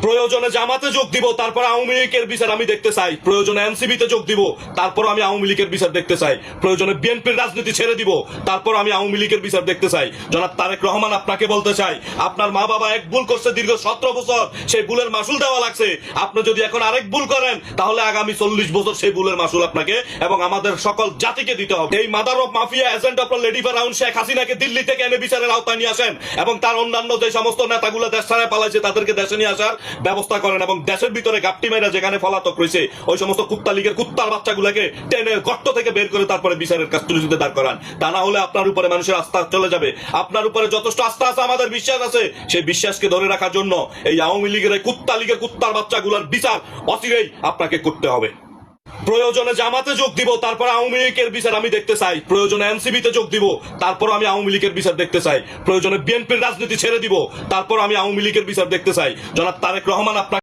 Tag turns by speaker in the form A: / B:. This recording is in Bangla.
A: প্রয়োজনে জামাতে যোগ দিব, তারপর আওয়ামী লীগের বিচার আমি দেখতে চাই। প্রয়োজনে এনসিবিতে যোগ দিব, তারপর আমি আওয়ামী লীগের বিচার দেখতে চাই। প্রয়োজনে বিএনপির রাজনীতি ছেড়ে দিব, তারপর আমি আওয়ামী লীগের বিচার দেখতে চাই। জনাব তারেক রহমান, আপনাকে বলতে চাই, আপনার মা বাবা এক ভুল করছে দীর্ঘ 17 বছর, সেই ভুলের মাসুল দেওয়া লাগছে। আপনি যদি এখন আরেক ভুল করেন, তাহলে আগামী 40 বছর সেই ভুলের মাসুল আপনাকে এবং আমাদের সকল জাতিকে দিতে হবে। এই mother of mafia agent of lady ফেরাউন শেখ হাসিনাকে দিল্লি থেকে এনে বিচারের আওতায় নিয়ে আসেন এবং তার অন্যান্য যে সমস্ত নেতাগুলো দেশ ছাড়া পালাইছে তাদেরকে দেশে নিয়ে আসার ব্যবস্থা করেন এবং দেশের ভিতরে গাপটি মেয়েরা যেখানে ফলাতক রয়েছে ওই সমস্ত কুত্তা লীগের কুত্তার বাচ্চাগুলোকে টেনে গর্ত থেকে বের করে তারপরে বিচারের কাস্টডিতে দাঁড় করান। তা না হলে আপনার উপরে মানুষের আস্থা চলে যাবে। আপনার উপরে যথেষ্ট আস্থা আছে, আমাদের বিশ্বাস আছে, সেই বিশ্বাসকে ধরে রাখার জন্য এই আওয়ামী লীগের এই কুত্তা লীগের কুত্তার বাচ্চাগুলোর বিচার অচিরেই আপনাকে করতে হবে। প্রয়োজনে জামাতে যোগ দিব, তারপর আওয়ামী লীগের বিচার আমি দেখতে চাই। প্রয়োজনে এনসিবিতে যোগ দিব, তারপর আমি আওয়ামী লীগের বিচার দেখতে চাই। প্রয়োজনে বিএনপির রাজনীতি ছেড়ে দিব, তারপর আমি আওয়ামী লীগের বিচার দেখতে চাই। জনাব তারেক রহমান, আপনার